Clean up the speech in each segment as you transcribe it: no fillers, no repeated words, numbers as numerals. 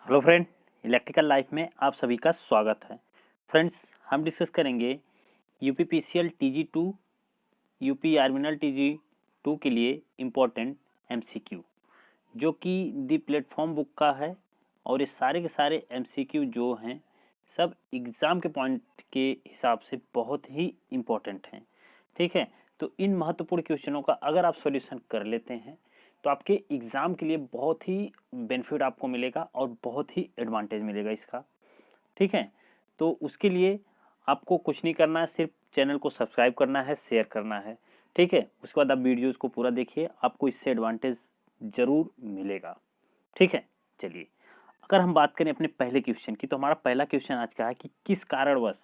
Hello friend, electrical life में आप सभी का स्वागत है। फ्रेंड्स, हम डिस्कस करेंगे यूपीपीसीएल टीजी 2, यूपी आर्मिनल टीजी 2 के लिए इम्पोर्टेंट एमसीक्यू, जो कि दी प्लेटफॉर्म बुक का है। और ये सारे के सारे एमसीक्यू जो हैं सब एग्ज़ाम के पॉइंट के हिसाब से बहुत ही इम्पोर्टेंट हैं। ठीक है, तो इन महत्वपूर्ण क्वेश्चनों का अगर आप सॉल्यूशन कर लेते हैं तो आपके एग्ज़ाम के लिए बहुत ही बेनिफिट आपको मिलेगा और बहुत ही एडवांटेज मिलेगा इसका। ठीक है, तो उसके लिए आपको कुछ नहीं करना है, सिर्फ चैनल को सब्सक्राइब करना है, शेयर करना है। ठीक है, उसके बाद आप वीडियोज़ को पूरा देखिए, आपको इससे एडवांटेज ज़रूर मिलेगा। ठीक है, चलिए अगर हम बात करें अपने पहले क्वेश्चन की, तो हमारा पहला क्वेश्चन आज का है कि किस कारणवश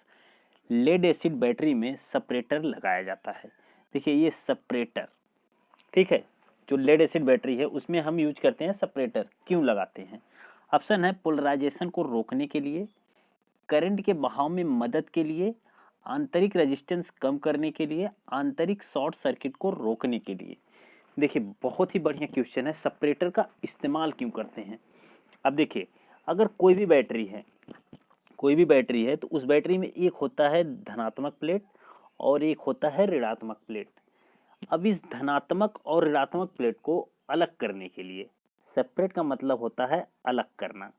लेड एसिड बैटरी में सेपरेटर लगाया जाता है। देखिए ये सेपरेटर, ठीक है, जो लेड एसिड बैटरी है उसमें हम यूज करते हैं सेपरेटर। क्यों लगाते हैं? ऑप्शन है पोलराइजेशन को रोकने के लिए, करंट के बहाव में मदद के लिए, आंतरिक रेजिस्टेंस कम करने के लिए, आंतरिक शॉर्ट सर्किट को रोकने के लिए। देखिए बहुत ही बढ़िया क्वेश्चन है, सेपरेटर का इस्तेमाल क्यों करते हैं। अब देखिए अगर कोई भी बैटरी है तो उस बैटरी में एक होता है धनात्मक प्लेट और एक होता है ऋणात्मक प्लेट। अब इस धनात्मक और ऋणात्मक प्लेट को अलग करने के लिए, सेपरेट का मतलब होता है अलग करना।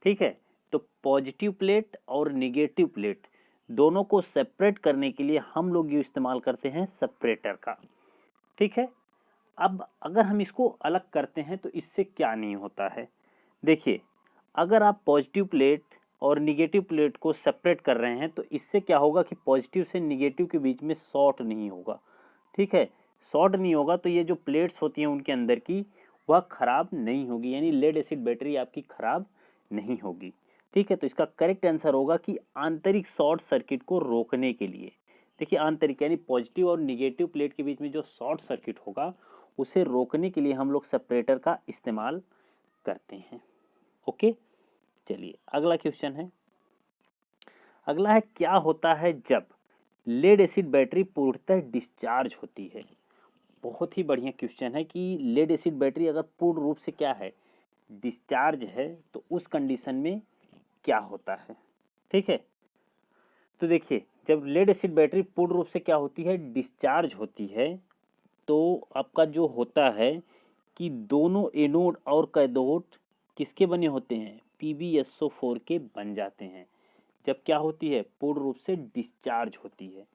ठीक है, तो पॉजिटिव प्लेट और निगेटिव प्लेट दोनों को सेपरेट करने के लिए हम लोग ये इस्तेमाल करते हैं सेपरेटर का। ठीक है, अब अगर हम इसको अलग करते हैं तो इससे क्या नहीं होता है। देखिए अगर आप पॉजिटिव प्लेट और निगेटिव प्लेट को सेपरेट कर रहे हैं तो इससे क्या होगा कि पॉजिटिव से निगेटिव के बीच में शॉर्ट नहीं होगा। ठीक है, शॉर्ट नहीं होगा तो ये जो प्लेट्स होती हैं उनके अंदर की वह खराब नहीं होगी, यानी लेड एसिड बैटरी आपकी खराब नहीं होगी। ठीक है, तो इसका करेक्ट आंसर होगा कि आंतरिक शॉर्ट सर्किट को रोकने के लिए। देखिए आंतरिक यानी पॉजिटिव और निगेटिव प्लेट के बीच में जो शॉर्ट सर्किट होगा उसे रोकने के लिए हम लोग सेपरेटर का इस्तेमाल करते हैं। ओके, चलिए अगला क्वेश्चन है। अगला है क्या होता है जब लेड एसिड बैटरी पूर्णतः डिस्चार्ज होती है। बहुत ही बढ़िया क्वेश्चन है कि लेड एसिड बैटरी अगर पूर्ण रूप से क्या है, डिस्चार्ज है, तो उस कंडीशन में क्या होता है। ठीक है, तो देखिए जब लेड एसिड बैटरी पूर्ण रूप से क्या होती है, डिस्चार्ज होती है, तो आपका जो होता है कि दोनों एनोड और कैथोड किसके बने होते हैं, PbSO4 के बन जाते हैं। जब क्या होती है, पूर्ण रूप से डिस्चार्ज होती है।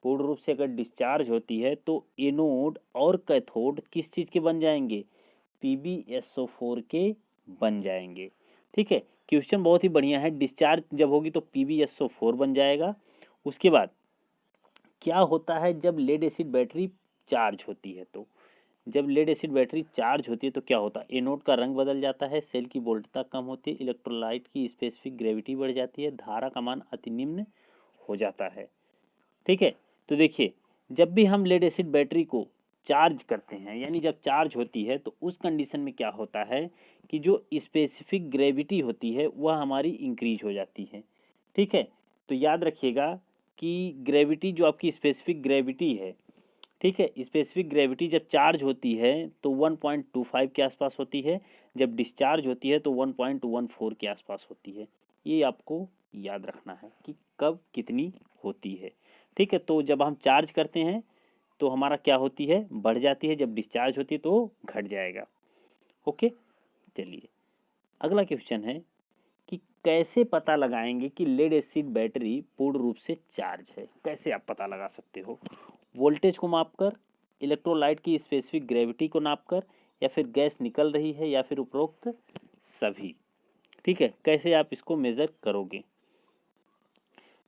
पूर्ण रूप से अगर डिस्चार्ज होती है तो एनोड और कैथोड किस चीज के बन जाएंगे, PbSO4 के बन जाएंगे। ठीक है, क्वेश्चन बहुत ही बढ़िया है। डिस्चार्ज जब होगी तो PbSO4 बन जाएगा। उसके बाद क्या होता है जब लेड एसिड बैटरी चार्ज होती है, तो जब लेड एसिड बैटरी चार्ज होती है तो क्या होता है, एनोड का रंग बदल जाता है, सेल की वोल्टता कम होती है, इलेक्ट्रोलाइट की स्पेसिफिक ग्रेविटी बढ़ जाती है, धारा का मान अति निम्न हो जाता है। ठीक है, तो देखिए जब भी हम लेड एसिड बैटरी को चार्ज करते हैं, यानी जब चार्ज होती है, तो उस कंडीशन में क्या होता है कि जो स्पेसिफिक ग्रेविटी होती है वह हमारी इंक्रीज हो जाती है। ठीक है, तो याद रखिएगा कि ग्रेविटी जो आपकी स्पेसिफिक ग्रेविटी है, ठीक है, स्पेसिफिक ग्रेविटी जब चार्ज होती है तो 1.25 के आसपास होती है, जब डिस्चार्ज होती है तो 1.14 के आसपास होती है। ये आपको याद रखना है कि कब कितनी होती है। ठीक है, तो जब हम चार्ज करते हैं तो हमारा क्या होती है, बढ़ जाती है, जब डिस्चार्ज होती है तो घट जाएगा। ओके, चलिए अगला क्वेश्चन है कि कैसे पता लगाएंगे कि लेड एसिड बैटरी पूर्ण रूप से चार्ज है। कैसे आप पता लगा सकते हो, वोल्टेज को मापकर, इलेक्ट्रोलाइट की स्पेसिफिक ग्रेविटी को नापकर, या फिर गैस निकल रही है, या फिर उपरोक्त सभी। ठीक है, कैसे आप इसको मेजर करोगे।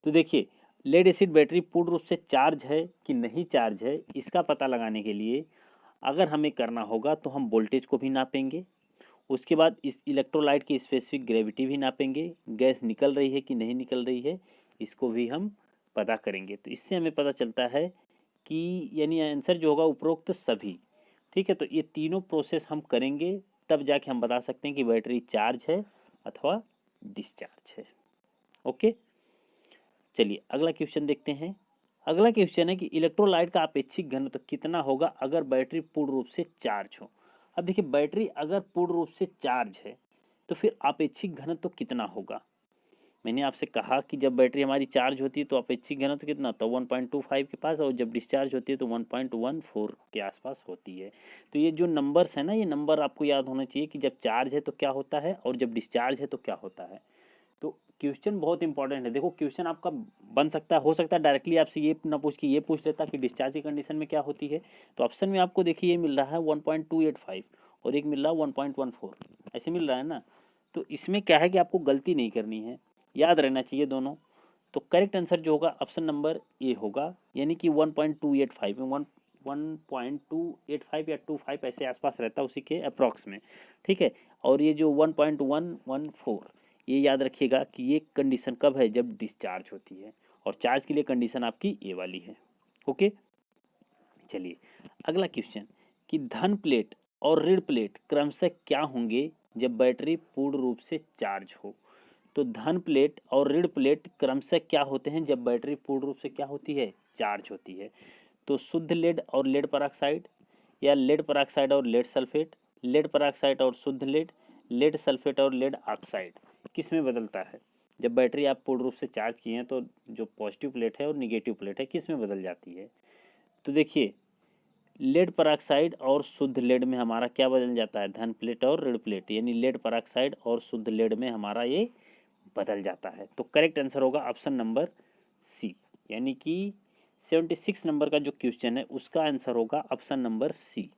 तो देखिए लेड एसिड बैटरी पूर्ण रूप से चार्ज है कि नहीं चार्ज है, इसका पता लगाने के लिए अगर हमें करना होगा तो हम वोल्टेज को भी नापेंगे, उसके बाद इस इलेक्ट्रोलाइट की स्पेसिफिक ग्रेविटी भी नापेंगे, गैस निकल रही है कि नहीं निकल रही है इसको भी हम पता करेंगे। तो इससे हमें पता चलता है कि यानी आंसर जो होगा उपरोक्त सभी। ठीक है, तो ये तीनों प्रोसेस हम करेंगे तब जाके हम बता सकते हैं कि बैटरी चार्ज है अथवा डिस्चार्ज है। ओके, चलिए अगला क्वेश्चन देखते हैं। अगला क्वेश्चन है कि इलेक्ट्रोलाइट का अपेक्षिक घनत्व कितना होगा अगर बैटरी पूर्ण रूप से चार्ज हो। अब देखिए बैटरी अगर पूर्ण रूप से चार्ज है, तो फिर आपेक्षिक घनत्व कितना होगा? मैंने आपसे कहा कि जब बैटरी हमारी चार्ज होती है तो अपेक्षिक घनत्व कितना होता है 1.25 के पास, और जब डिस्चार्ज होती है तो 1.14 के आसपास होती है। तो ये जो नंबर्स है ना, ये नंबर आपको याद होना चाहिए कि जब चार्ज है तो क्या होता है और जब डिस्चार्ज है तो क्या होता है। तो क्वेश्चन बहुत इंपॉर्टेंट है। देखो क्वेश्चन आपका बन सकता है, हो सकता है डायरेक्टली आपसे ये ना पूछ के ये पूछ लेता कि डिस्चार्ज की कंडीशन में क्या होती है। तो ऑप्शन में आपको देखिए ये मिल रहा है 1.285 और एक मिल रहा है 1.14, ऐसे मिल रहा है ना। तो इसमें क्या है कि आपको गलती नहीं करनी है, याद रहना चाहिए दोनों। तो करेक्ट आंसर जो होगा ऑप्शन नंबर ए होगा, यानी कि 1.285 में 1.285 या 25 ऐसे आसपास रहता है, उसी के अप्रॉक्स में। ठीक है, और ये जो 1.114, ये याद रखिएगा कि ये कंडीशन कब है, जब डिस्चार्ज होती है, और चार्ज के लिए कंडीशन आपकी ए वाली है। ओके, चलिए अगला क्वेश्चन कि धन प्लेट और ऋण प्लेट क्रमशः क्या होंगे जब बैटरी पूर्ण रूप से चार्ज हो? तो धन प्लेट और ऋण प्लेट क्रमशः क्या होते हैं जब बैटरी पूर्ण रूप से क्या होती है, चार्ज होती है? तो शुद्ध लेड और लेड परऑक्साइड, या लेड परऑक्साइड और लेड सल्फेट, लेड परऑक्साइड और शुद्ध लेड, लेड सल्फेट और लेड ऑक्साइड, किस में बदलता है? जब बैटरी आप पूर्ण रूप से चार्ज किए हैं तो जो पॉजिटिव प्लेट है और निगेटिव प्लेट है किस में बदल जाती है? तो देखिए लेड परऑक्साइड और शुद्ध लेड में हमारा क्या बदल जाता है, धन प्लेट और ऋण प्लेट, यानी लेड परऑक्साइड और शुद्ध लेड में हमारा ये बदल जाता है। तो करेक्ट आंसर होगा ऑप्शन नंबर सी, यानी कि 76 नंबर का जो क्वेश्चन है उसका आंसर होगा ऑप्शन नंबर सी।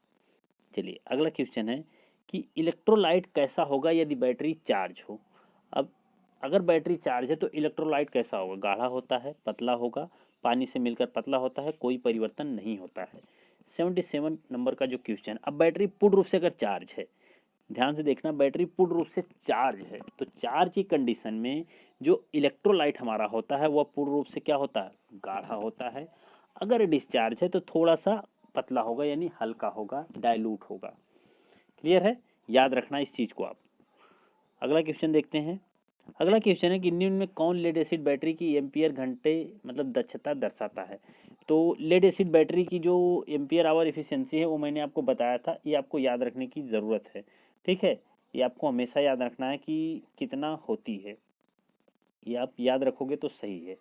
चलिए अगला क्वेश्चन है कि इलेक्ट्रोलाइट कैसा होगा यदि बैटरी चार्ज हो? अब अगर बैटरी चार्ज है तो इलेक्ट्रोलाइट कैसा होगा? गाढ़ा होता है, पतला होगा, पानी से मिलकर पतला होता है, कोई परिवर्तन नहीं होता है। 77 नंबर का जो क्वेश्चन, अब बैटरी पूर्ण रूप से अगर चार्ज है, ध्यान से देखना, बैटरी पूर्ण रूप से चार्ज है तो चार्ज की कंडीशन में जो इलेक्ट्रोलाइट हमारा होता है वह पूर्ण रूप से क्या होता है, गाढ़ा होता है। अगर डिस्चार्ज है तो थोड़ा सा पतला होगा, यानी हल्का होगा, डाइल्यूट होगा। क्लियर है, याद रखना इस चीज को आप। अगला क्वेश्चन देखते हैं। अगला क्वेश्चन है कि निम्न में कौन लेड एसिड बैटरी की एम्पियर घंटे मतलब दक्षता दर्शाता है? तो लेड एसिड बैटरी की जो एम्पियर आवर एफिशिएंसी है वो मैंने आपको बताया था, ये आपको याद रखने की ज़रूरत है। ठीक है, ये आपको हमेशा याद रखना है कि कितना होती है, ये आप याद रखोगे तो सही है।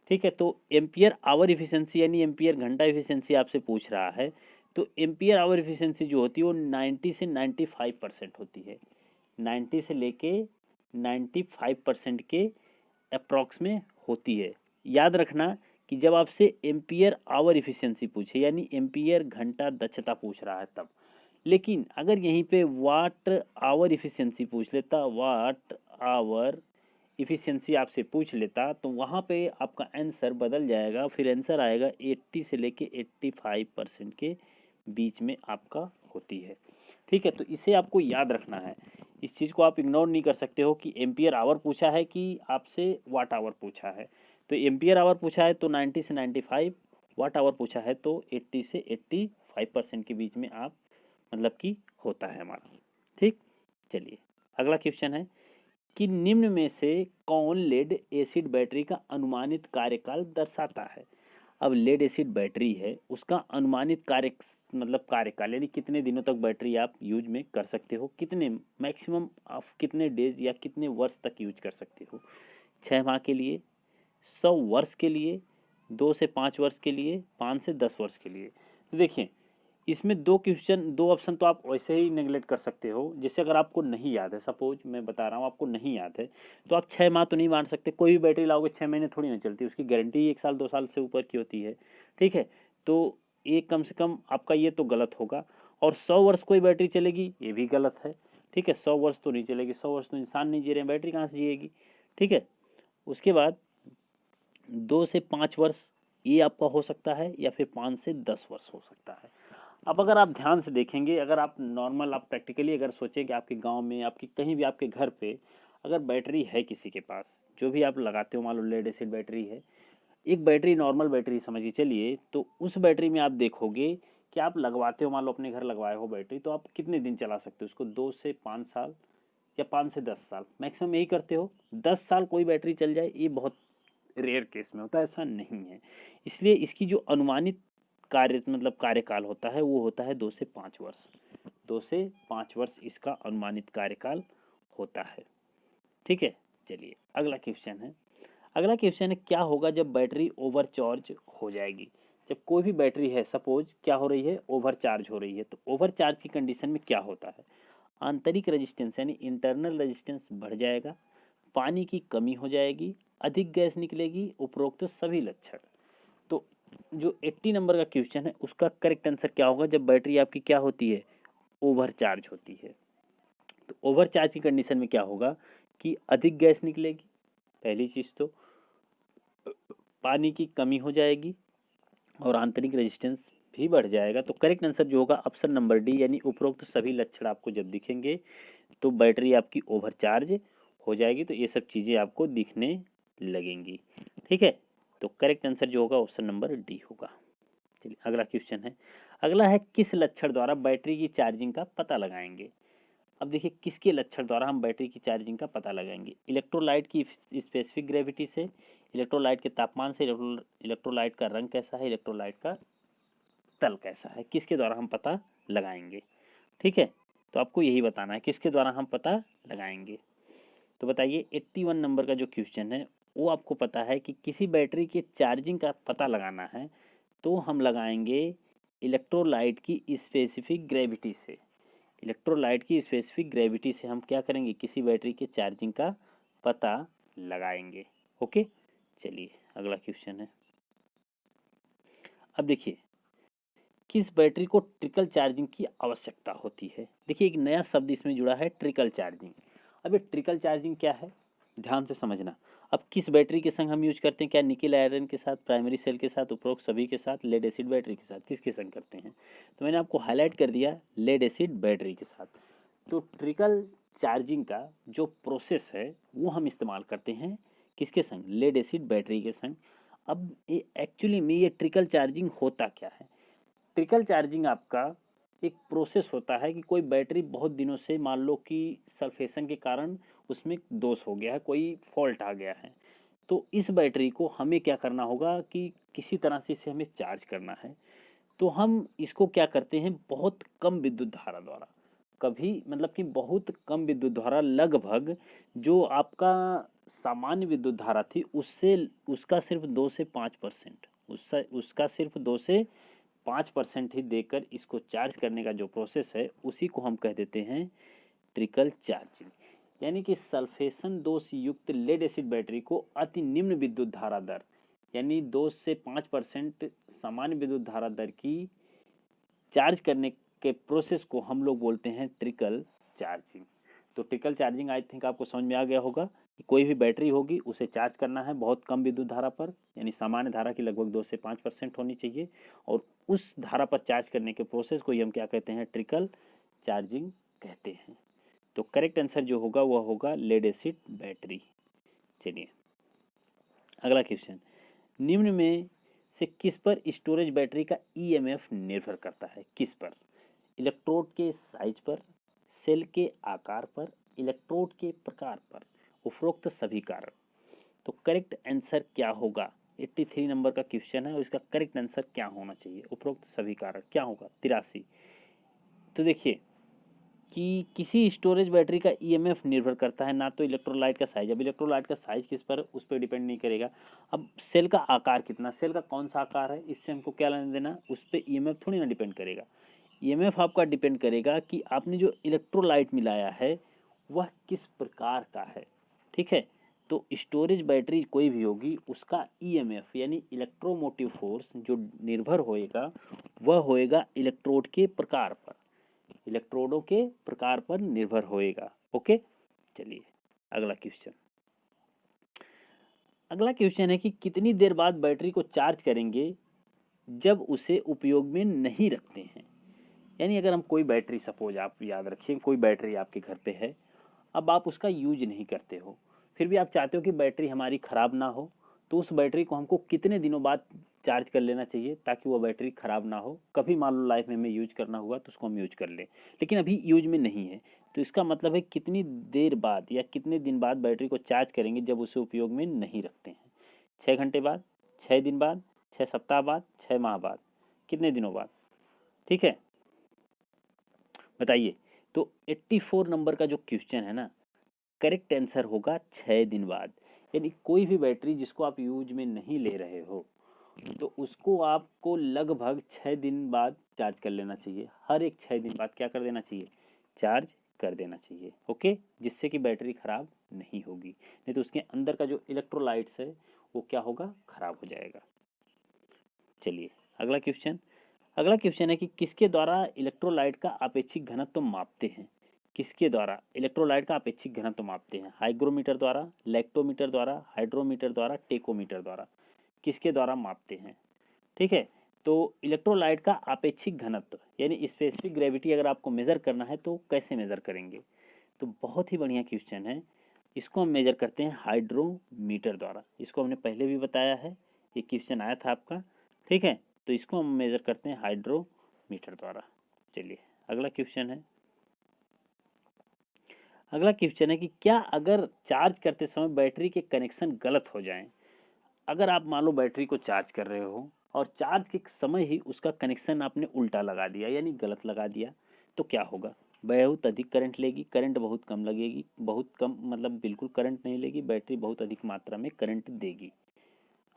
ठीक है, तो एम्पियर आवर एफिशिएंसी यानी एम्पियर घंटा एफिशिएंसी आपसे पूछ रहा है। तो एम्पियर आवर एफिशिएंसी जो होती है वो 90 से 95% होती है, 90 से लेके 95% के अप्रॉक्स में होती है। याद रखना कि जब आपसे एम्पियर आवर इफिशियंसी पूछे यानी एम्पियर घंटा दक्षता पूछ रहा है तब, लेकिन अगर यहीं पे वाट आवर इफिशियंसी पूछ लेता, वाट आवर इफिशियंसी आपसे पूछ लेता, तो वहाँ पे आपका आंसर बदल जाएगा, फिर आंसर आएगा 80 से लेके 85% के बीच में आपका होती है। ठीक है, तो इसे आपको याद रखना है, इस चीज़ को आप इग्नोर नहीं कर सकते हो कि एम्पियर आवर पूछा है कि आपसे वाट आवर पूछा है। तो एम्पियर आवर पूछा है तो 90 से 95, वाट आवर पूछा है तो 80 से 85% के बीच में आप मतलब कि होता है हमारा। ठीक, चलिए अगला क्वेश्चन है कि निम्न में से कौन लेड एसिड बैटरी का अनुमानित कार्यकाल दर्शाता है? अब लेड एसिड बैटरी है उसका अनुमानित कार्य मतलब कार्यकाल यानी कितने दिनों तक बैटरी आप यूज में कर सकते हो, कितने मैक्सिमम आप कितने डेज या कितने वर्ष तक यूज कर सकते हो? 6 माह के लिए, 100 वर्ष के लिए, 2 से 5 वर्ष के लिए, 5 से 10 वर्ष के लिए। तो देखिए इसमें दो ऑप्शन तो आप वैसे ही नेगलेक्ट कर सकते हो, जिससे अगर आपको नहीं याद है, सपोज मैं बता रहा हूँ आपको नहीं याद है, तो आप 6 माह तो नहीं मान सकते, कोई भी बैटरी लाओगे 6 महीने थोड़ी ना चलती, उसकी गारंटी 1 साल 2 साल से ऊपर की होती है। ठीक है, तो ये कम से कम आपका ये तो गलत होगा, और 100 वर्ष कोई बैटरी चलेगी ये भी गलत है। ठीक है, 100 वर्ष तो नहीं चलेगी, 100 वर्ष तो इंसान नहीं जी रहे हैं, बैटरी कहाँ से जिएगी? ठीक है, उसके बाद 2 से 5 वर्ष ये आपका हो सकता है, या फिर 5 से 10 वर्ष हो सकता है। अब अगर आप ध्यान से देखेंगे, अगर आप नॉर्मल आप प्रैक्टिकली अगर सोचें कि आपके गांव में, आपकी कहीं भी, आपके घर पे अगर बैटरी है किसी के पास, जो भी आप लगाते हो, मान लो लेड एसिड बैटरी है, एक बैटरी नॉर्मल बैटरी समझिए चलिए, तो उस बैटरी में आप देखोगे कि आप लगवाते हो, मान लो अपने घर लगवाए हो बैटरी, तो आप कितने दिन चला सकते हो उसको? 2 से 5 साल या 5 से 10 साल मैक्सिमम यही करते हो। 10 साल कोई बैटरी चल जाए ये बहुत रेयर केस में होता है, ऐसा नहीं है। इसलिए इसकी जो अनुमानित कार्य मतलब कार्यकाल होता है वो होता है 2 से 5 वर्ष। 2 से 5 वर्ष इसका अनुमानित कार्यकाल होता है। ठीक है, चलिए अगला क्वेश्चन है। अगला क्वेश्चन है, क्या होगा जब बैटरी ओवरचार्ज हो जाएगी। जब कोई भी बैटरी है, सपोज क्या हो रही है, ओवरचार्ज हो रही है, तो ओवरचार्ज की कंडीशन में क्या होता है। आंतरिक रेजिस्टेंस यानी इंटरनल रेजिस्टेंस बढ़ जाएगा, पानी की कमी हो जाएगी, अधिक गैस निकलेगी, उपरोक्त सभी लक्षण। तो जो 80 नंबर का क्वेश्चन है उसका करेक्ट आंसर क्या होगा जब बैटरी आपकी क्या होती है, ओवरचार्ज होती है। तो ओवरचार्ज की कंडीशन में क्या होगा कि अधिक गैस निकलेगी, पहली चीज तो पानी की कमी हो जाएगी और आंतरिक रेजिस्टेंस भी बढ़ जाएगा। तो करेक्ट आंसर जो होगा ऑप्शन नंबर डी, यानी उपरोक्त सभी लक्षण आपको जब दिखेंगे तो बैटरी आपकी ओवरचार्ज हो जाएगी, तो ये सब चीज़ें आपको दिखने लगेंगी। ठीक है, तो करेक्ट आंसर जो होगा ऑप्शन नंबर डी होगा। चलिए अगला क्वेश्चन है। अगला है, किस लक्षण द्वारा बैटरी की चार्जिंग का पता लगाएंगे। अब देखिए किसके लक्षण द्वारा हम बैटरी की चार्जिंग का पता लगाएंगे। इलेक्ट्रोलाइट की स्पेसिफिक ग्रेविटी से, इलेक्ट्रोलाइट के तापमान से, इलेक्ट्रोलाइट का रंग कैसा है, इलेक्ट्रोलाइट का तल कैसा है, किसके द्वारा हम पता लगाएंगे। ठीक है, तो आपको यही बताना है किसके द्वारा हम पता लगाएंगे। तो बताइए 81 नंबर का जो क्वेश्चन है वो आपको पता है कि किसी बैटरी के चार्जिंग का पता लगाना है तो हम लगाएंगे इलेक्ट्रोलाइट की स्पेसिफिक ग्रेविटी से। इलेक्ट्रोलाइट की स्पेसिफिक ग्रेविटी से हम क्या करेंगे, किसी बैटरी के चार्जिंग का पता लगाएंगे। ओके, चलिए अगला क्वेश्चन है। अब देखिए, किस बैटरी को ट्रिकल चार्जिंग की आवश्यकता होती है। देखिए एक नया शब्द इसमें जुड़ा है, ट्रिकल चार्जिंग। अब ये ट्रिकल चार्जिंग क्या है, ध्यान से समझना। अब किस बैटरी के संग हम यूज करते हैं, क्या निकेल आयरन के साथ, प्राइमरी सेल के साथ, उपरोक्त सभी के साथ, लेड एसिड बैटरी के साथ, किसके संग करते हैं। तो मैंने आपको हाईलाइट कर दिया लेड एसिड बैटरी के साथ। तो ट्रिकल चार्जिंग का जो प्रोसेस है वो हम इस्तेमाल करते हैं किसके संग, लेड एसिड बैटरी के संग। अब ये एक्चुअली में ये ट्रिकल चार्जिंग होता क्या है। ट्रिकल चार्जिंग आपका एक प्रोसेस होता है कि कोई बैटरी बहुत दिनों से, मान लो कि सल्फेशन के कारण उसमें दोष हो गया है, कोई फॉल्ट आ गया है, तो इस बैटरी को हमें क्या करना होगा कि किसी तरह से इसे हमें चार्ज करना है। तो हम इसको क्या करते हैं, बहुत कम विद्युत धारा द्वारा, कभी मतलब कि बहुत कम विद्युत धारा, लगभग जो आपका सामान्य विद्युत धारा थी उससे, उसका सिर्फ 2 से 5%, उसका सिर्फ 2 से 5% ही देकर इसको चार्ज करने का जो प्रोसेस है उसी को हम कह देते हैं ट्रिकल चार्जिंग। यानी कि सल्फेशन दोष युक्त लेड एसिड बैटरी को अति निम्न विद्युत धारा दर, यानी 2 से 5% सामान्य विद्युत धारा दर की चार्ज करने के प्रोसेस को हम लोग बोलते हैं ट्रिकल चार्जिंग। तो ट्रिकल चार्जिंग आई थिंक आपको समझ में आ गया होगा कि कोई भी बैटरी होगी उसे चार्ज करना है बहुत कम विद्युत धारा पर, यानी सामान्य धारा की लगभग 2 से 5% होनी चाहिए, और उस धारा पर चार्ज करने के प्रोसेस को ही हम क्या कहते हैं, ट्रिकल चार्जिंग कहते हैं। तो करेक्ट आंसर जो होगा वह होगा लेड एसिड बैटरी। चलिए अगला क्वेश्चन, निम्न में से किस पर स्टोरेज बैटरी का ईएमएफ निर्भर करता है, किस पर। इलेक्ट्रोड के साइज पर, सेल के आकार पर, इलेक्ट्रोड के प्रकार पर, उपरोक्त सभी कारण। तो करेक्ट आंसर क्या होगा, 83 नंबर का क्वेश्चन है और इसका करेक्ट आंसर क्या होना चाहिए, उपरोक्त सभी कारण क्या होगा, 83। तो देखिए कि किसी स्टोरेज बैटरी का ईएमएफ निर्भर करता है ना तो इलेक्ट्रोलाइट का साइज। अब इलेक्ट्रोलाइट का साइज किस पर, उस पर डिपेंड नहीं करेगा। अब सेल का आकार कितना, सेल का कौन सा आकार है, इससे हमको क्या लेना देना, उस पर ईएमएफ थोड़ी ना डिपेंड करेगा। ईएमएफ आपका डिपेंड करेगा कि आपने जो इलेक्ट्रोलाइट मिलाया है वह किस प्रकार का है। ठीक है, तो स्टोरेज बैटरी कोई भी होगी उसका ईएमएफ यानी इलेक्ट्रोमोटिव फोर्स जो निर्भर होएगा वह होएगा इलेक्ट्रोड के प्रकार पर, इलेक्ट्रोडों के प्रकार पर निर्भर होएगा। ओके, चलिए अगला क्वेश्चन। अगला क्वेश्चन है कि कितनी देर बाद बैटरी को चार्ज करेंगे जब उसे उपयोग में नहीं रखते हैं। यानी अगर हम कोई बैटरी, सपोज आप याद रखिए कोई बैटरी आपके घर पे है, अब आप उसका यूज नहीं करते हो, फिर भी आप चाहते हो कि बैटरी हमारी ख़राब ना हो, तो उस बैटरी को हमको कितने दिनों बाद चार्ज कर लेना चाहिए ताकि वो बैटरी ख़राब ना हो। कभी मान लो लाइफ में हमें यूज करना हुआ तो उसको हम यूज कर लें, लेकिन अभी यूज में नहीं है, तो इसका मतलब है कितनी देर बाद या कितने दिन बाद बैटरी को चार्ज करेंगे जब उसे उपयोग में नहीं रखते हैं। 6 घंटे बाद, 6 दिन बाद, 6 सप्ताह बाद, 6 माह बाद, कितने दिनों बाद। ठीक है, बताइए। तो 84 नंबर का जो क्वेश्चन है ना, करेक्ट आंसर होगा 6 दिन बाद। यानी कोई भी बैटरी जिसको आप यूज में नहीं ले रहे हो तो उसको आपको लगभग 6 दिन बाद चार्ज कर लेना चाहिए। हर एक 6 दिन बाद क्या कर देना चाहिए, चार्ज कर देना चाहिए। ओके, जिससे कि बैटरी खराब नहीं होगी, नहीं तो उसके अंदर का जो इलेक्ट्रोलाइट्स है वो क्या होगा, खराब हो जाएगा। चलिए अगला क्वेश्चन। अगला क्वेश्चन है कि किसके द्वारा इलेक्ट्रोलाइट का अपेक्षिक घनत्व मापते हैं। किसके द्वारा इलेक्ट्रोलाइट का अपेक्षिक घनत्व मापते हैं, हाइग्रोमीटर द्वारा, लैक्टोमीटर द्वारा, हाइड्रोमीटर द्वारा, टेकोमीटर द्वारा, किसके द्वारा मापते हैं। ठीक है, तो इलेक्ट्रोलाइट का अपेक्षिक घनत्व यानी स्पेसिफिक ग्रेविटी अगर आपको मेजर करना है तो कैसे मेजर करेंगे, तो बहुत ही बढ़िया क्वेश्चन है। इसको हम मेजर करते हैं हाइड्रोमीटर द्वारा। इसको हमने पहले भी बताया है, ये क्वेश्चन आया था आपका। ठीक है, तो इसको हम मेजर करते हैं हाइड्रोमीटर द्वारा। चलिए अगला क्वेश्चन है। अगला क्वेश्चन है कि क्या अगर चार्ज करते समय बैटरी के कनेक्शन गलत हो जाएं। अगर आप मान लो बैटरी को चार्ज कर रहे हो और चार्ज के समय ही उसका कनेक्शन आपने उल्टा लगा दिया यानी गलत लगा दिया, तो क्या होगा, बहुत अधिक करंट लेगी, करंट बहुत कम लगेगी, बहुत कम मतलब बिल्कुल करंट नहीं लेगी, बैटरी बहुत अधिक मात्रा में करंट देगी।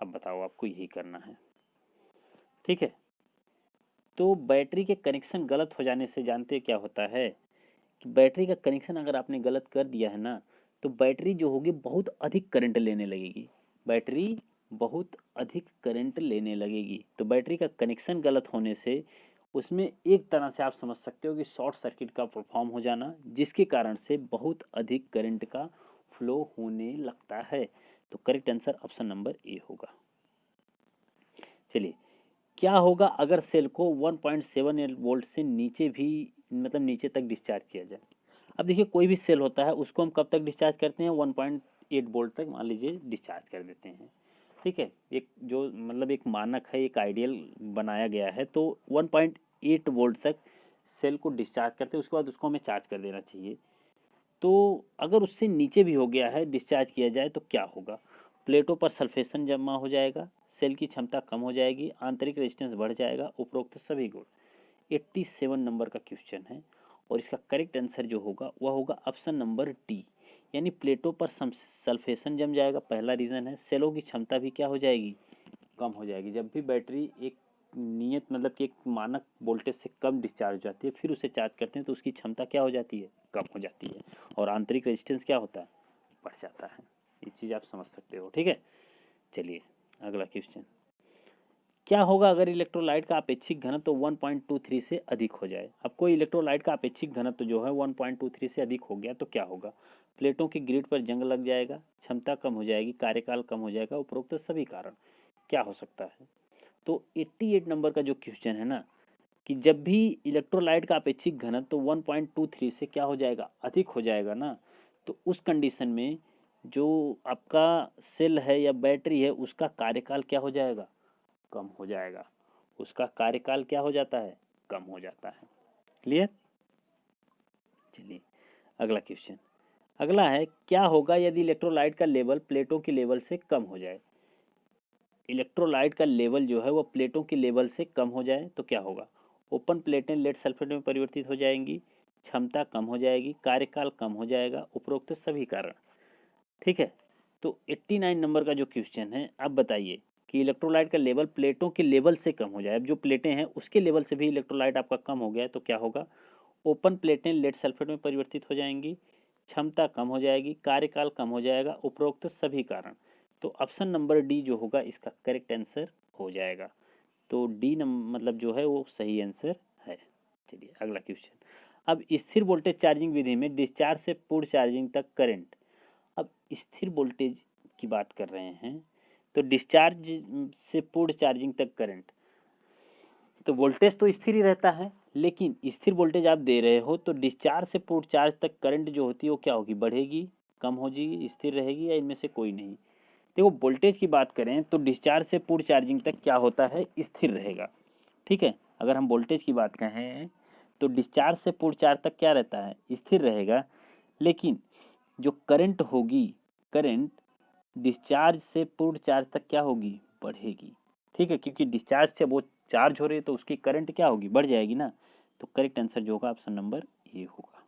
अब बताओ, आपको यही करना है। ठीक है, तो बैटरी के कनेक्शन गलत हो जाने से जानते क्या होता है कि बैटरी का कनेक्शन अगर आपने गलत कर दिया है ना, तो बैटरी जो होगी बहुत अधिक करंट लेने लगेगी। बैटरी बहुत अधिक करंट लेने लगेगी, तो बैटरी का कनेक्शन गलत होने से उसमें एक तरह से आप समझ सकते हो कि शॉर्ट सर्किट का परफॉर्म हो जाना, जिसके कारण से बहुत अधिक करंट का फ्लो होने लगता है। तो correct answer option number A होगा। चलिए, क्या होगा अगर सेल को 1.78 वोल्ट से नीचे भी मतलब नीचे तक डिस्चार्ज किया जाए। अब देखिए, कोई भी सेल होता है उसको हम कब तक डिस्चार्ज करते हैं, 1.8 वोल्ट तक मान लीजिए डिस्चार्ज कर देते हैं। ठीक है, एक जो मतलब एक मानक है, एक आइडियल बनाया गया है, तो 1.8 वोल्ट तक सेल को डिस्चार्ज करते हैं, उसके बाद उसको हमें चार्ज कर देना चाहिए। तो अगर उससे नीचे भी हो गया है, डिस्चार्ज किया जाए तो क्या होगा, प्लेटों पर सल्फेशन जमा हो जाएगा, सेल की क्षमता कम हो जाएगी, आंतरिक रेजिस्टेंस बढ़ जाएगा, उपरोक्त सभी गुण। 87 नंबर का क्वेश्चन है और इसका करेक्ट आंसर जो होगा वह होगा ऑप्शन नंबर डी, यानी प्लेटों पर सल्फेशन जम जाएगा, पहला रीज़न है। सेलों की क्षमता भी क्या हो जाएगी, कम हो जाएगी। जब भी बैटरी एक नियत मतलब कि एक मानक वोल्टेज से कम डिस्चार्ज हो जाती है, फिर उसे चार्ज करते हैं तो उसकी क्षमता क्या हो जाती है, कम हो जाती है, और आंतरिक रेजिस्टेंस क्या होता है, बढ़ जाता है। ये चीज़ आप समझ सकते हो। ठीक है, चलिए अगला क्वेश्चन। क्या होगा अगर इलेक्ट्रोलाइट का अपेक्षिक घनत्व 1.23 से अधिक हो जाए। अब कोई इलेक्ट्रोलाइट का अपेक्षिक घनत्व जो है 1.23 से अधिक हो गया तो क्या होगा, प्लेटों की ग्रिड पर जंग लग जाएगा, क्षमता कम हो जाएगी, कार्यकाल कम हो जाएगा, उपरोक्त सभी कारण। क्या हो सकता है, तो 88 नंबर का जो क्वेश्चन है ना, कि जब भी इलेक्ट्रोलाइट का अपेक्षिक घनत्व तो 1.23 से क्या हो जाएगा, अधिक हो जाएगा ना, तो उस कंडीशन में जो आपका सेल है या बैटरी है उसका कार्यकाल क्या हो जाएगा, कम हो जाएगा। उसका कार्यकाल क्या हो जाता है, कम हो जाता है। क्लियर। चलिए अगला क्वेश्चन। अगला है, क्या होगा यदि इलेक्ट्रोलाइट का लेवल प्लेटों की लेवल से कम हो जाए। इलेक्ट्रोलाइट का लेवल जो है वो प्लेटों की लेवल से कम हो जाए तो क्या होगा, ओपन प्लेटें लेड सल्फेट में परिवर्तित हो जाएंगी, क्षमता कम हो जाएगी, कार्यकाल कम हो जाएगा, उपरोक्त सभी कारण। ठीक है, तो 89 नंबर का जो क्वेश्चन है, अब बताइए कि इलेक्ट्रोलाइट का लेवल प्लेटों के लेवल से कम हो जाए। अब जो प्लेटें हैं उसके लेवल से भी इलेक्ट्रोलाइट आपका कम हो गया है तो क्या होगा, ओपन प्लेटें लेड सल्फेट में परिवर्तित हो जाएंगी, क्षमता कम हो जाएगी, कार्यकाल कम हो जाएगा, उपरोक्त सभी कारण। तो ऑप्शन नंबर डी जो होगा इसका करेक्ट आंसर हो जाएगा। तो डी मतलब जो है वो सही आंसर है। चलिए अगला क्वेश्चन। अब स्थिर वोल्टेज चार्जिंग विधि में डिस्चार्ज से पूर्ण चार्जिंग तक करंट। अब स्थिर वोल्टेज की बात कर रहे हैं, तो डिस्चार्ज से पूर्ण चार्जिंग तक करंट, तो वोल्टेज तो स्थिर ही रहता है, लेकिन स्थिर वोल्टेज आप दे रहे हो तो डिस्चार्ज से पूर्ण चार्ज तक करंट जो होती है वो क्या होगी, बढ़ेगी, कम हो जाएगी, स्थिर रहेगी, या इनमें से कोई नहीं। देखो वोल्टेज की बात करें तो डिस्चार्ज से पूर्ण चार्जिंग तक क्या होता है, स्थिर रहेगा। ठीक है, अगर हम वोल्टेज की बात कहें तो डिस्चार्ज से पूर्ण चार्ज तक क्या रहता है, स्थिर रहेगा। लेकिन जो करंट होगी, करंट डिस्चार्ज से पूर्ण चार्ज तक क्या होगी, बढ़ेगी। ठीक है, क्योंकि डिस्चार्ज से वो चार्ज हो रही है तो उसकी करंट क्या होगी, बढ़ जाएगी ना। तो करेक्ट आंसर जो होगा ऑप्शन नंबर ए होगा।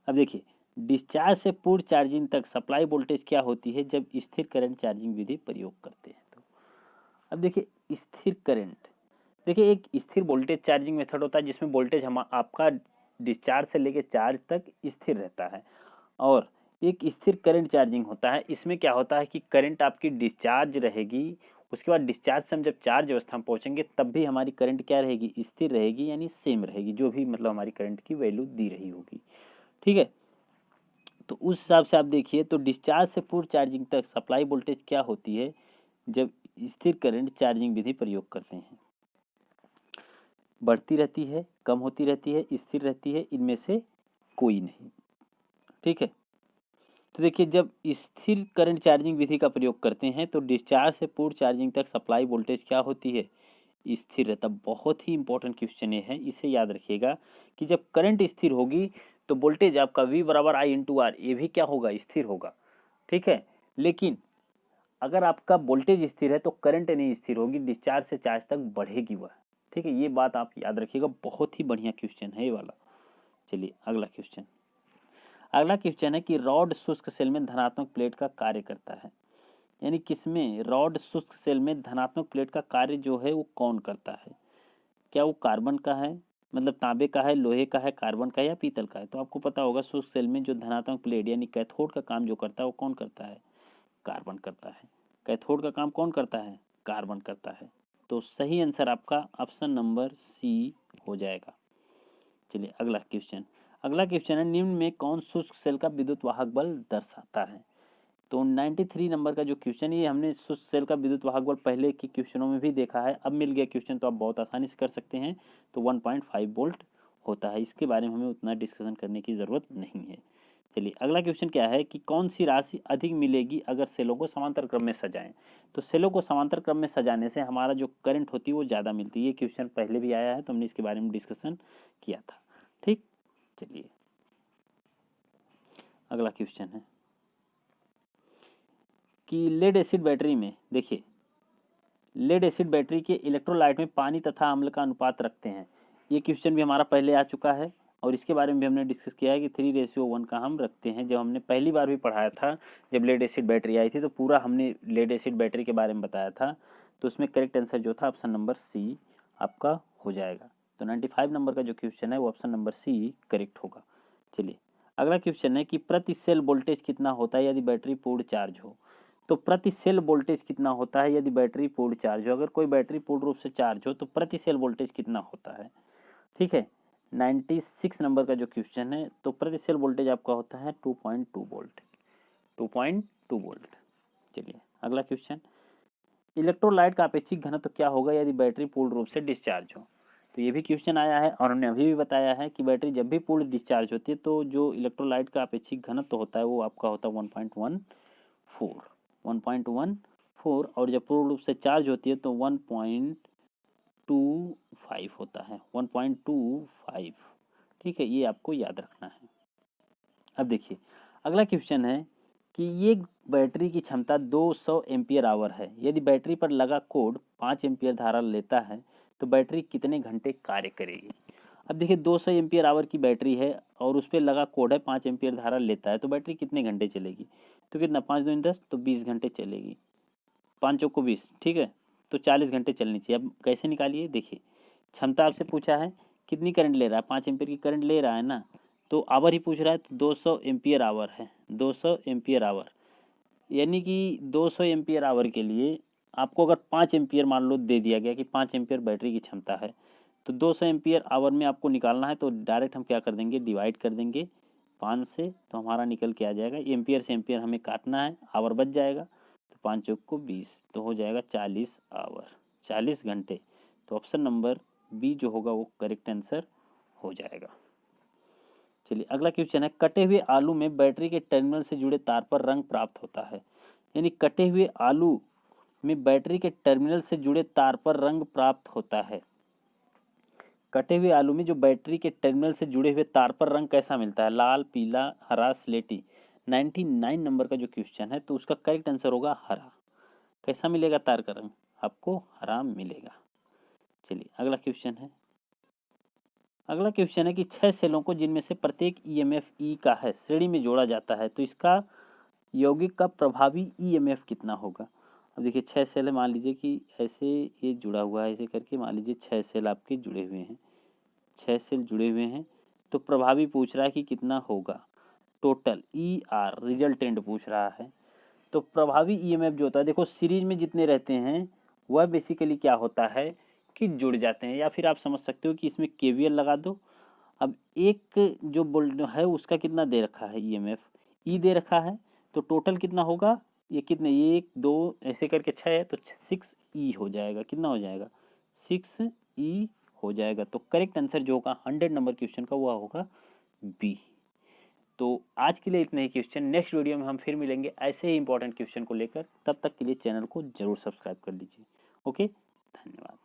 अब देखिए, डिस्चार्ज से पूर्ण चार्जिंग तक सप्लाई वोल्टेज क्या होती है जब स्थिर करंट चार्जिंग विधि प्रयोग करते हैं? तो अब देखिए स्थिर करंट, देखिए एक स्थिर वोल्टेज चार्जिंग मेथड होता है जिसमें वोल्टेज हम आपका डिस्चार्ज से लेकर चार्ज तक स्थिर रहता है, और एक स्थिर करंट चार्जिंग होता है। इसमें क्या होता है कि करंट आपकी डिस्चार्ज रहेगी, उसके बाद डिस्चार्ज से हम जब चार्ज अवस्था में पहुंचेंगे तब भी हमारी करंट क्या रहेगी, स्थिर रहेगी, यानी सेम रहेगी, जो भी मतलब हमारी करंट की वैल्यू दी रही होगी। ठीक है, तो उस हिसाब से आप देखिए, तो डिस्चार्ज से पूर्ण चार्जिंग तक सप्लाई वोल्टेज क्या होती है जब स्थिर करंट चार्जिंग विधि प्रयोग करते हैं? बढ़ती रहती है, कम होती रहती है, स्थिर रहती है, इनमें से कोई नहीं। ठीक है, तो देखिए जब स्थिर करंट चार्जिंग विधि का प्रयोग करते हैं तो डिस्चार्ज से पूर्ण चार्जिंग तक सप्लाई वोल्टेज क्या होती है, स्थिर रहता। बहुत ही इंपॉर्टेंट क्वेश्चन है, इसे याद रखिएगा कि जब करंट स्थिर होगी तो वोल्टेज आपका V बराबर I इंटू आर, ये भी क्या होगा, स्थिर होगा। ठीक है, लेकिन अगर आपका वोल्टेज स्थिर है तो करंट नहीं स्थिर होगी, डिस्चार्ज से चार्ज तक बढ़ेगी वह। ठीक है, ये बात आप याद रखिएगा, बहुत ही बढ़िया क्वेश्चन है ये वाला। चलिए अगला क्वेश्चन, अगला क्वेश्चन है कि रॉड शुष्क सेल में धनात्मक प्लेट का कार्य करता है, यानी किसमें, रॉड शुष्क सेल में धनात्मक प्लेट का कार्य जो है वो कौन करता है? क्या वो कार्बन का है, मतलब तांबे का है, लोहे का है, कार्बन का है या पीतल का है? तो आपको पता होगा शुष्क सेल में जो धनात्मक प्लेट यानी कैथोड का काम जो करता है वो कौन करता है, कार्बन करता है। कैथोड का काम कौन करता है, कार्बन करता है। तो सही आंसर आपका ऑप्शन नंबर सी हो जाएगा। चलिए अगला क्वेश्चन, अगला क्वेश्चन है निम्न में कौन शुष्क सेल का विद्युत वाहक बल दर्शाता है? तो 93 नंबर का जो क्वेश्चन, ये हमने शुष्क सेल का विद्युत वाहक बल पहले के क्वेश्चनों में भी देखा है, अब मिल गया क्वेश्चन तो आप बहुत आसानी से कर सकते हैं। तो 1.5 वोल्ट होता है, इसके बारे में हमें उतना डिस्कशन करने की ज़रूरत नहीं है। चलिए अगला क्वेश्चन क्या है कि कौन सी राशि अधिक मिलेगी अगर सेलों को समांतर क्रम में सजाएं? तो सेलों को समांतर क्रम में सजाने से हमारा जो करंट होती है वो ज़्यादा मिलती है। ये क्वेश्चन पहले भी आया है तो हमने इसके बारे में डिस्कशन किया था। ठीक, चलिए अगला क्वेश्चन है कि लेड एसिड बैटरी में, देखिए लेड एसिड बैटरी के इलेक्ट्रोलाइट में पानी तथा अम्ल का अनुपात रखते हैं। ये क्वेश्चन भी हमारा पहले आ चुका है और इसके बारे में भी हमने डिस्कस किया है कि 3:1 का हम रखते हैं। जब हमने पहली बार भी पढ़ाया था, जब लेड एसिड बैटरी आई थी तो पूरा हमने लेड एसिड बैटरी के बारे में बताया था। तो उसमें करेक्ट आंसर जो था ऑप्शन नंबर सी आपका हो जाएगा। तो 95 नंबर का जो क्वेश्चन है वो ऑप्शन नंबर सी करेक्ट होगा। चलिए अगला क्वेश्चन है कि प्रति सेल वोल्टेज कितना होता है यदि बैटरी पूर्ण चार्ज हो? तो प्रति सेल वोल्टेज कितना होता है यदि बैटरी पूर्ण चार्ज हो? अगर कोई बैटरी पूर्ण रूप से चार्ज हो तो प्रति सेल वोल्टेज कितना होता है? ठीक है, 96 नंबर का जो क्वेश्चन है, तो प्रति सेल वोल्टेज आपका होता है 2.2 वोल्ट, 2.2 वोल्ट। चलिए अगला क्वेश्चन, इलेक्ट्रोलाइट का अपेक्षित घनत्व क्या होगा यदि बैटरी पूर्ण रूप से डिस्चार्ज हो? तो ये भी क्वेश्चन आया है और हमने अभी भी बताया है कि बैटरी जब भी पूर्ण डिस्चार्ज होती है तो जो इलेक्ट्रोलाइट का अपेक्षित घनत्व होता है वो आपका होता है 1.14, 1.14, और जब पूर्ण रूप से चार्ज होती है तो 1.25 होता है, 1.25। ठीक है, ये आपको याद रखना है। अब देखिए अगला क्वेश्चन है कि ये बैटरी की क्षमता 200 एम्पियर आवर है। यदि बैटरी पर लगा कोड 5 एम्पियर धारा लेता है तो बैटरी कितने घंटे कार्य करेगी? अब देखिए 200 एम्पियर आवर की बैटरी है और उस पर लगा कोड है 5 एम्पियर धारा लेता है, तो बैटरी कितने घंटे चलेगी? तो कितना, 5 दूनी 10, तो 20 घंटे चलेगी। 5 चौको 20, ठीक है, तो 40 घंटे चलनी चाहिए। अब कैसे निकालिए, देखिए क्षमता आपसे पूछा है, कितनी करंट ले रहा है, 5 एम्पियर की करंट ले रहा है ना, तो आवर ही पूछ रहा है, तो 200 एम्पियर आवर है, 200 एम्पियर आवर, यानी कि 200 एम्पियर आवर के लिए आपको अगर 5 एम्पियर मान लो दे दिया गया कि 5 एम्पियर बैटरी की क्षमता है, तो 200 एम्पियर आवर में आपको निकालना है, तो डायरेक्ट हम क्या कर देंगे, डिवाइड कर देंगे 5 से, तो हमारा निकल के आ जाएगा, एम्पियर से एम्पियर हमें काटना है, आवर बच जाएगा, तो 5 चौक को 20, तो हो जाएगा 40 आवर, 40 घंटे। तो ऑप्शन नंबर बी जो होगा वो करेक्ट आंसर हो जाएगा। चलिए अगला क्वेश्चन है, कटे हुए आलू में बैटरी के टर्मिनल से जुड़े तार पर रंग प्राप्त होता है। यानी कटे हुए आलू में बैटरी के टर्मिनल से जुड़े तार पर रंग प्राप्त होता है। कटे हुए आलू में जो बैटरी के टर्मिनल से जुड़े हुए तार पर रंग कैसा मिलता है, लाल, पीला, हरा, स्लेटी। 99 नंबर का जो क्वेश्चन है तो उसका करेक्ट आंसर होगा हरा। कैसा मिलेगा तार का रंग, आपको हरा मिलेगा। चलिए अगला क्वेश्चन है, अगला क्वेश्चन है कि 6 सेलों को जिनमें से प्रत्येक ईएमएफ ई का है श्रेणी में जोड़ा जाता है तो इसका यौगिक का प्रभावी ईएमएफ कितना होगा। अब देखिए 6 सेल है, मान लीजिए कि ऐसे ये जुड़ा हुआ है, ऐसे करके मान लीजिए 6 सेल आपके जुड़े हुए हैं, 6 सेल जुड़े हुए हैं, तो प्रभावी पूछ रहा है कि कितना होगा। टोटल ई आर रिजल्टेंट पूछ रहा है। तो प्रभावी ईएमएफ जो होता है, देखो सीरीज में जितने रहते हैं वह बेसिकली क्या होता है कि जुड़ जाते हैं, या फिर आप समझ सकते हो कि इसमें केवीएल लगा दो। अब एक जो बोल्ट है उसका कितना दे रखा है ईएमएफ, ई दे रखा है, तो टोटल कितना होगा, ये कितने, ये 1 2 ऐसे करके 6 है, तो 6 ई हो जाएगा। कितना हो जाएगा, 6 ई हो जाएगा। तो करेक्ट आंसर जो होगा 100 नंबर क्वेश्चन का वह होगा बी। तो आज के लिए इतने ही क्वेश्चन, नेक्स्ट वीडियो में हम फिर मिलेंगे ऐसे ही इंपॉर्टेंट क्वेश्चन को लेकर। तब तक के लिए चैनल को जरूर सब्सक्राइब कर लीजिए। ओके, धन्यवाद।